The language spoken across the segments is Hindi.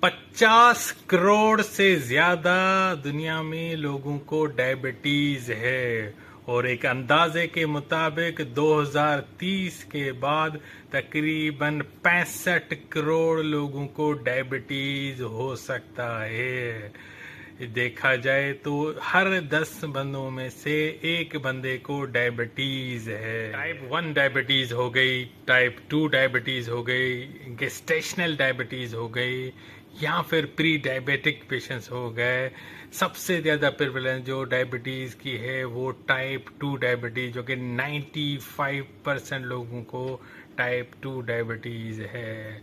50 करोड़ से ज्यादा दुनिया में लोगों को डायबिटीज है और एक अंदाजे के मुताबिक 2030 के बाद तकरीबन 65 करोड़ लोगों को डायबिटीज हो सकता है। देखा जाए तो हर 10 बंदों में से एक बंदे को डायबिटीज है। टाइप 1 डायबिटीज हो गई, टाइप 2 डायबिटीज हो गई, गेस्टेशनल डायबिटीज हो गई या फिर प्री डायबिटिक पेशेंट्स हो गए। सबसे ज़्यादा प्रिवलेंस जो डायबिटीज़ की है वो टाइप 2 डायबिटीज़, जो कि 95% लोगों को टाइप 2 डायबिटीज़ है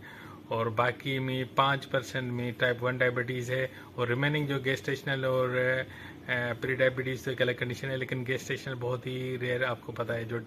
और बाकी में 5% में टाइप 1 डायबिटीज़ है और रिमेनिंग जो गेस्टेशनल और प्री डायबिटीज़ तो एक अलग कंडीशन है, लेकिन गेस्टेशनल बहुत ही रेयर आपको पता है जो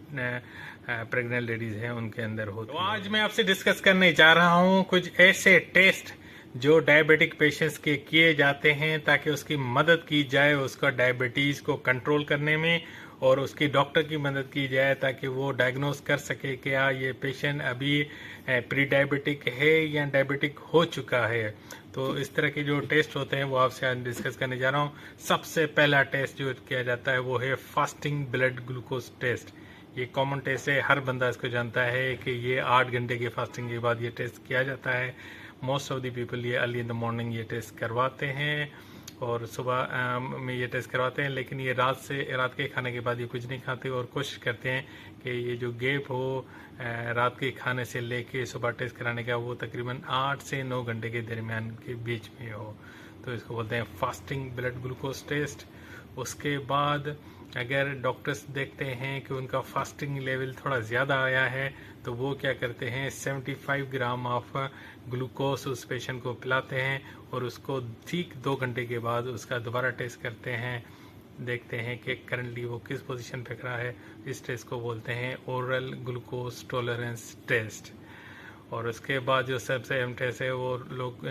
प्रेग्नेंट लेडीज़ हैं उनके अंदर होती है। तो आज मैं आपसे डिस्कस करने जा रहा हूँ कुछ ऐसे टेस्ट जो डायबिटिक पेशेंट्स के किए जाते हैं ताकि उसकी मदद की जाए उसका डायबिटीज़ को कंट्रोल करने में और उसकी डॉक्टर की मदद की जाए ताकि वो डायग्नोस कर सके कि क्या ये पेशेंट अभी प्री डायबिटिक है या डायबिटिक हो चुका है। तो इस तरह के जो टेस्ट होते हैं वो आपसे आज डिस्कस करने जा रहा हूँ। सबसे पहला टेस्ट जो किया जाता है वो है फास्टिंग ब्लड ग्लूकोज टेस्ट। ये कॉमन टेस्ट है, हर बंदा इसको जानता है कि ये 8 घंटे की फास्टिंग के बाद ये टेस्ट किया जाता है। मोस्ट ऑफ द पीपल ये अर्ली इन द मॉर्निंग ये टेस्ट करवाते हैं और सुबह में ये टेस्ट करवाते हैं, लेकिन ये रात के खाने के बाद ये कुछ नहीं खाते और कोशिश करते हैं कि ये जो गैप हो रात के खाने से लेके सुबह टेस्ट कराने का वो तकरीबन 8 से 9 घंटे के दरमियान के बीच में हो। तो इसको बोलते हैं फास्टिंग ब्लड ग्लूकोज टेस्ट। उसके बाद अगर डॉक्टर्स देखते हैं कि उनका फास्टिंग लेवल थोड़ा ज़्यादा आया है तो वो क्या करते हैं 75 ग्राम ऑफ ग्लूकोज उस पेशेंट को पिलाते हैं और उसको ठीक 2 घंटे के बाद उसका दोबारा टेस्ट करते हैं, देखते हैं कि करंटली वो किस पोजीशन पे खड़ा है। इस टेस्ट को बोलते हैं ओरल ग्लूकोज टॉलरेंस टेस्ट। और उसके बाद जो सबसे अहम टेस्ट है वो लोग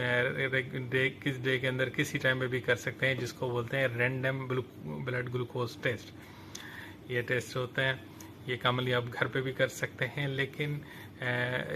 किस डे के अंदर किसी टाइम पे भी कर सकते हैं, जिसको बोलते हैं रैंडम ब्लड ग्लूकोज टेस्ट। ये टेस्ट होते हैं, ये कॉमनली आप घर पे भी कर सकते हैं, लेकिन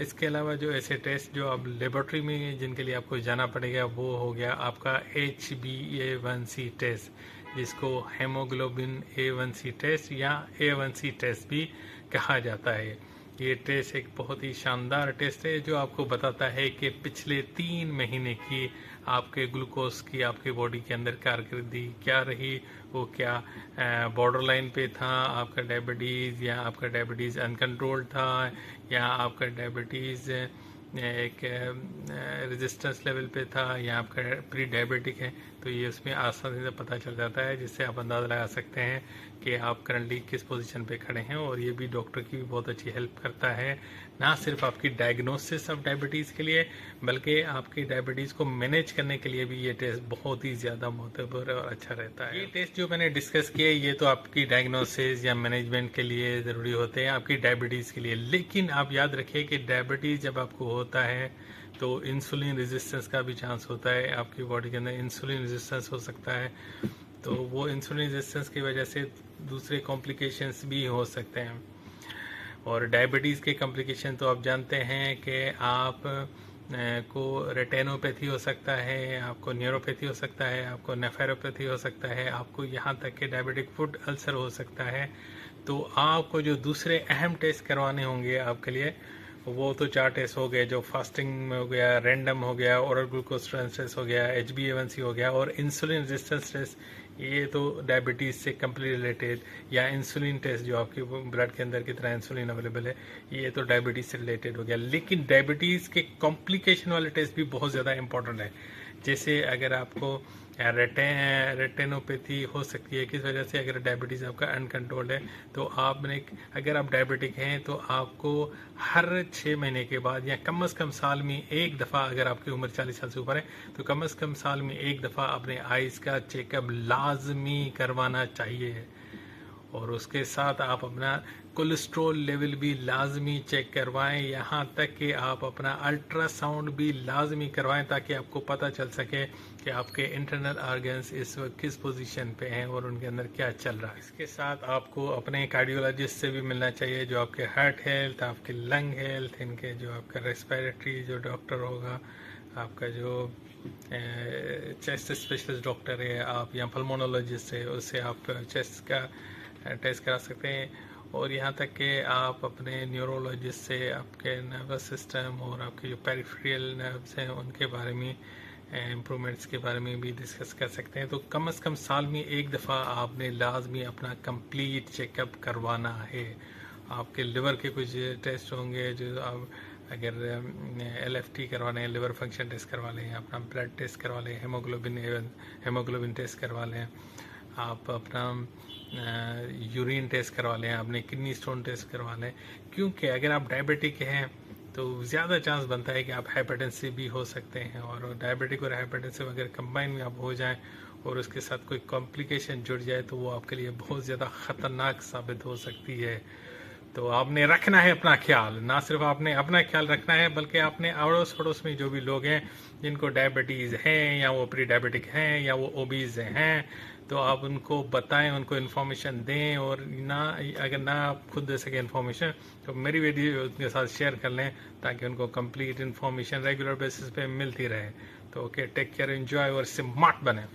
इसके अलावा जो ऐसे टेस्ट जो आप लेबोरेटरी में जिनके लिए आपको जाना पड़ेगा वो हो गया आपका HbA1c टेस्ट, जिसको हेमोग्लोबिन A1c टेस्ट या A1c टेस्ट भी कहा जाता है। ये टेस्ट एक बहुत ही शानदार टेस्ट है जो आपको बताता है कि पिछले 3 महीने की आपके ग्लूकोज की आपके बॉडी के अंदर कारकर्दगी क्या रही, वो क्या बॉर्डर लाइन पे था आपका डायबिटीज़ या आपका डायबिटीज़ अनकंट्रोल्ड था या आपका डायबिटीज़ एक रेजिस्टेंस लेवल पे था या आपका प्री डायबिटिक है। तो ये उसमें आसानी से पता चल जाता है, जिससे आप अंदाज़ा लगा सकते हैं कि आप करंटली किस पोजीशन पे खड़े हैं। और ये भी डॉक्टर की भी बहुत अच्छी हेल्प करता है, ना सिर्फ आपकी डायग्नोसिस ऑफ डायबिटीज़ के लिए बल्कि आपकी डायबिटीज़ को मैनेज करने के लिए भी ये टेस्ट बहुत ही ज़्यादा महत्वपूर्ण और अच्छा रहता है। ये टेस्ट जो मैंने डिस्कस किए ये तो आपकी डायग्नोसिस या मैनेजमेंट के लिए ज़रूरी होते हैं आपकी डायबिटीज़ के लिए, लेकिन आप याद रखिए कि डायबिटीज़ जब आपको होता है तो इंसुलिन रेजिस्टेंस का भी चांस होता है, आपकी बॉडी के अंदर इंसुलिन रेजिस्टेंस हो सकता है। तो वो इंसुलिन रेजिस्टेंस की वजह से दूसरे कॉम्प्लिकेशंस भी हो सकते हैं। और डायबिटीज़ के कॉम्प्लिकेशन तो आप जानते हैं कि आप को रेटिनोपैथी हो सकता है, आपको न्यूरोपैथी हो सकता है, आपको नेफ्रोपैथी हो सकता है, आपको यहाँ तक कि डायबिटिक फुट अल्सर हो सकता है। तो आपको जो दूसरे अहम टेस्ट करवाने होंगे आपके लिए वो तो 4 टेस्ट हो गए, जो फास्टिंग में हो गया, रैंडम हो गया, ओरल ग्लूकोज टेस्ट हो गया, HbA1c हो गया और इंसुलिन रेजिस्टेंस टेस्ट। ये तो डायबिटीज़ से कम्प्लीट रिलेटेड, या इंसुलिन टेस्ट जो आपके ब्लड के अंदर कितना इंसुलिन अवेलेबल है, ये तो डायबिटीज़ से रिलेटेड हो गया। लेकिन डायबिटीज़ के कॉम्प्लिकेशन वाले टेस्ट भी बहुत ज़्यादा इंपॉर्टेंट है। जैसे अगर आपको रेटिनोपैथी हो सकती है, किस वजह से, अगर डायबिटीज़ आपका अनकंट्रोल्ड है तो आपने, अगर आप डायबिटिक हैं तो आपको हर 6 महीने के बाद या कम से कम साल में एक दफ़ा, अगर आपकी उम्र 40 साल से ऊपर है तो कम से कम साल में एक दफ़ा अपने आइज़ का चेकअप लाजमी करवाना चाहिए। और उसके साथ आप अपना कोलेस्ट्रॉल लेवल भी लाजमी चेक करवाएं, यहाँ तक कि आप अपना अल्ट्रासाउंड भी लाजमी करवाएं ताकि आपको पता चल सके कि आपके इंटरनल ऑर्गन्स इस वक्त किस पोजीशन पे हैं और उनके अंदर क्या चल रहा है। इसके साथ आपको अपने कार्डियोलॉजिस्ट से भी मिलना चाहिए, जो आपके हार्ट हेल्थ, आपके लंग हेल्थ, इनके जो आपका रेस्पिरेटरी जो डॉक्टर होगा, आपका जो चेस्ट स्पेशलिस्ट डॉक्टर है आप या पल्मोनोलॉजिस्ट है उससे आप चेस्ट का टेस्ट करा सकते हैं। और यहाँ तक कि आप अपने न्यूरोलॉजिस्ट से आपके नर्वस सिस्टम और आपके जो पेरिफेरल नर्व्स हैं उनके बारे में इम्प्रूवमेंट्स के बारे में भी डिस्कस कर सकते हैं। तो कम से कम साल में एक दफ़ा आपने लाजमी अपना कंप्लीट चेकअप करवाना है। आपके लिवर के कुछ टेस्ट होंगे जो आप अगर LFT करवा लें, लिवर फंक्शन टेस्ट करवा लें, अपना ब्लड टेस्ट करवा लें, हेमोग्लोबिन टेस्ट करवा लें, आप अपना यूरिन टेस्ट करवा लें, आपने किडनी स्टोन टेस्ट करवा लें। क्योंकि अगर आप डायबिटिक हैं तो ज़्यादा चांस बनता है कि आप हाइपरटेंसिव भी हो सकते हैं। और डायबिटिक और हाइपरटेंसिव अगर कंबाइन में आप हो जाएं और उसके साथ कोई कॉम्प्लिकेशन जुड़ जाए तो वो आपके लिए बहुत ज़्यादा ख़तरनाक साबित हो सकती है। तो आपने रखना है अपना ख्याल, ना सिर्फ आपने अपना ख्याल रखना है बल्कि आपने अड़ोस पड़ोस में जो भी लोग हैं जिनको डायबिटीज़ हैं या वो प्री डायबिटिक हैं या वो ओबीज हैं तो आप उनको बताएं, उनको इन्फॉर्मेशन दें। और ना अगर ना आप खुद दे सके इन्फॉर्मेशन तो मेरी वीडियो उनके साथ शेयर कर लें ताकि उनको कंप्लीट इन्फॉर्मेशन रेगुलर बेसिस पे मिलती रहे। तो ओके, टेक केयर, एंजॉय और स्मार्ट बने।